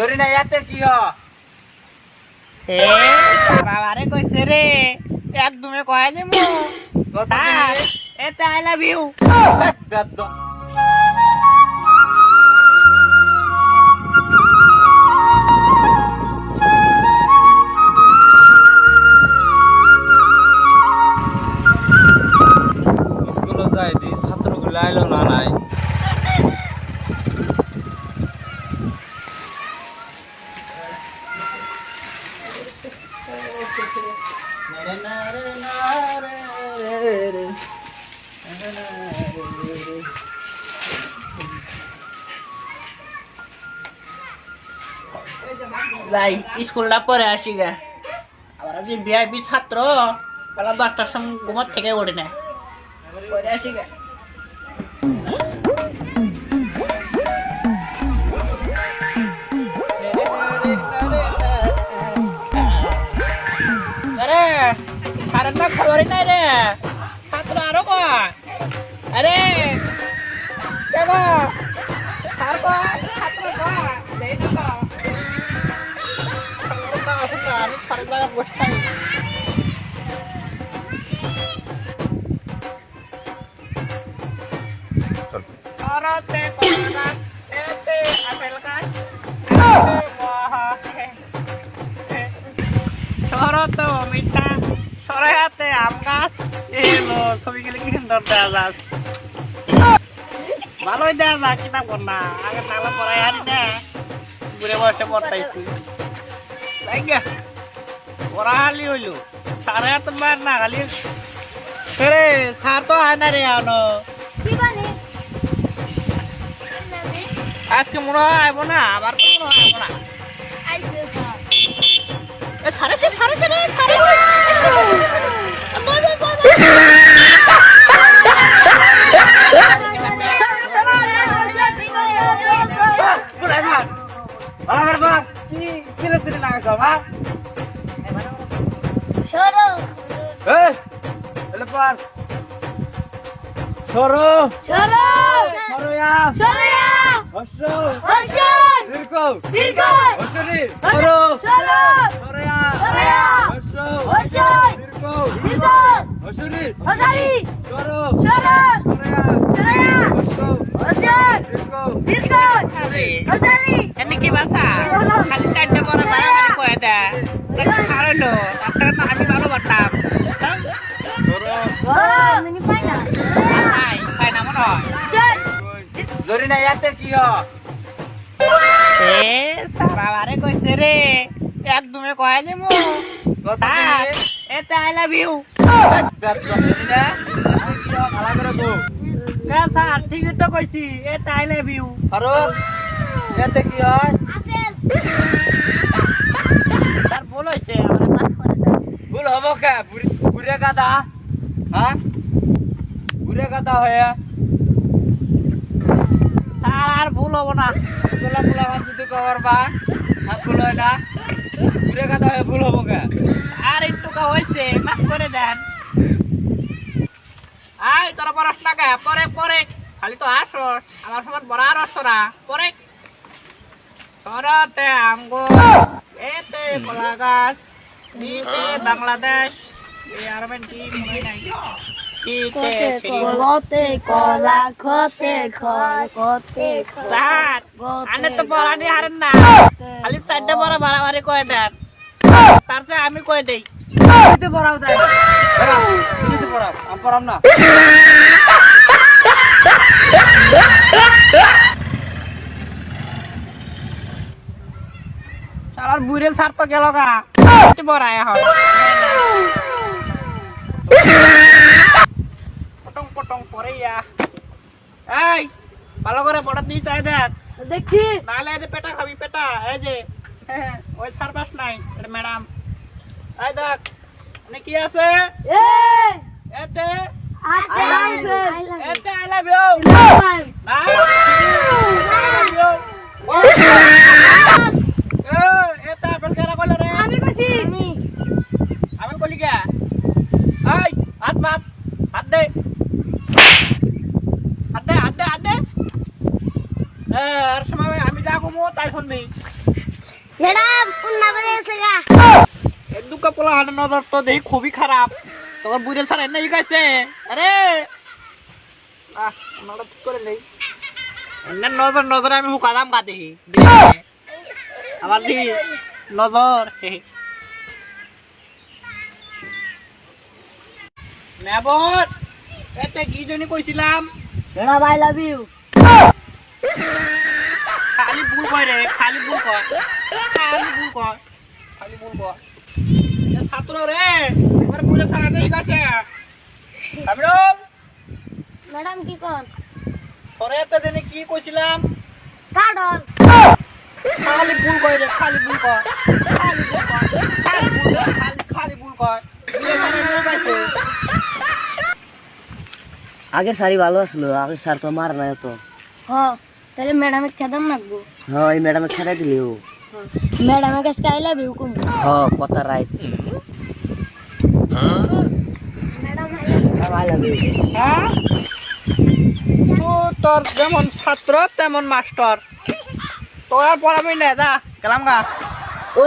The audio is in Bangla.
ধরি না ইয়াতে কি এ বাবারে কইছে রে একদমে কয় দেবো এটা আই লাভ ইউ স্কুলে যাই দি ছাত্রগুলো আইলো না নাই যাই স্কুলটা পরে আসি গে আবার আজ ভিআইপি ছাত্র বেলা 10টার সময় ঘুমার থেকে ওঠে না পরে আসি গে আরে সারের না খবরই নাই রে ছাত্র আরো কয় আরে দেখো সার কয় ছাত্র কয় দেই না আমি সারের জায়গায় বসে থাকি সরতে কলা এতে আপেল গাছ শরত মিঠা সরাইতে আম গাছ এলো ছবি গেলে কি সুন্দর দেওয়া যাস ভালোই দেওয়া যা কিতাব কর না আগে তাহলে পড়াই আনি না ঘুরে বসে পড়তাইছি পড়াহালি হইলো সাড়ে এত বার না খালি রে সার তো হয় না রে আনো আজকে মনে হয় আইব না আবার তো মনে হয় আইব না সাড়ে রে সাড়ে কি ভাষা খালি চারটে পরে বাড়াবাড়ি কয়ে দেয় খাওয়ালো তার তো আমি ভালো পারতাম তাই না মনে হয় ধরি না ইয়াতে কি বাবারে কইছে রে একদমে কয়ে দেবো এটা আই লাভ ইউ ভালো করে তো স্যার ঠিকই তো কইছি এটা আই লাভ ইউ ফারুক ইয়াতে কি হয় তার ভুল হয়েছে ভুল হবো কে বুড়ে গাদা হ্যাঁ বুড়ে গাদা হয়ে স্যার আর ভুল হবো না তোলা পোলা যদি কবার বা হাত ভুল হয় না বুড়ে গাদা হয়ে ভুল হবো কে আর একটু হয়েছে মাফ করে দেন আই তোরা পড়াশোনা কে পরে পরে খালি তো আসস আমার সময় বড় আর আসতো না পরে সরাতে আঙ্গুর এতে কলা গাছ বিতে বাংলাদেশ এই আরবেন কি মনে নাই গতে কলা খতে খতে স্যার আনে তো পড়ানি হারেন না খালি চারটে বড় বাড়াবাড়ি কয়ে দেন তার চেয়ে আমি কয়ে দেই পড়াও তাই পড়াও আমি পড়াম না সারার বুড়ে স্যার তো গেল গা বড় এখন পটং পটং পরে এই ভালো করে পড়া দিয়ে চাই দেখ দেখছি নাহলে এই যে পেটা খাবি পেটা এই যে ওই সারপাস নাই ম্যাডাম এই দেখ মানে কি আছে এতে এতে আই লাভ ইউ না এটা আপেল কেরা কইলো রে আমি কইছি আপেল কইলি কে এই হাত মাত হাত দে হাত দে আর সময় আমি যা কমো তাই শুনবি ম্যাডাম উন্না বলে এসে গা এই দুকা পোলা হাঁটার নজর তো দেখি খুবই খারাপ তখন বুড়ে ছাড়েন না গেছে আরে আমরা ঠিক করে নেই এমন নজর নজর আমি হুকালাম গা দেখি আবার দেখি নজর নেবর এতে কি জন্য কইছিলাম ম্যাডাম আই লাভ ইউ খালি ভুল কয় রে খালি ভুল কয় খালি ভুল কয় খালি ভুল কয় ছাত্র রে এবার বুঝে ছাড়া নেই গেছে কামরুল ম্যাডাম কি কোন সরে এতে দিনে কি কইছিলাম কাডল খালি ভুল কয় রে খালি ভুল কয় খালি ভুল কয় খালি ভুল কয় খালি ভুল কয় বুঝে ছাড়া নেই গেছে আগের সারি ভালো আসলো আগের স্যার তো মার নাই তো হ তাহলে ম্যাডামে খেদাম নাকবো হ্যাঁ এই ম্যাডামে খেলাই দিলি ও ম্যাডামে কাছে আই লাভ ইউ কোন হ্যাঁ কথা right madam I love you হ্যাঁ তো তোর যেমন ছাত্র তেমন মাস্টার তোর আর পড়াবি না যা গেলাম গা ও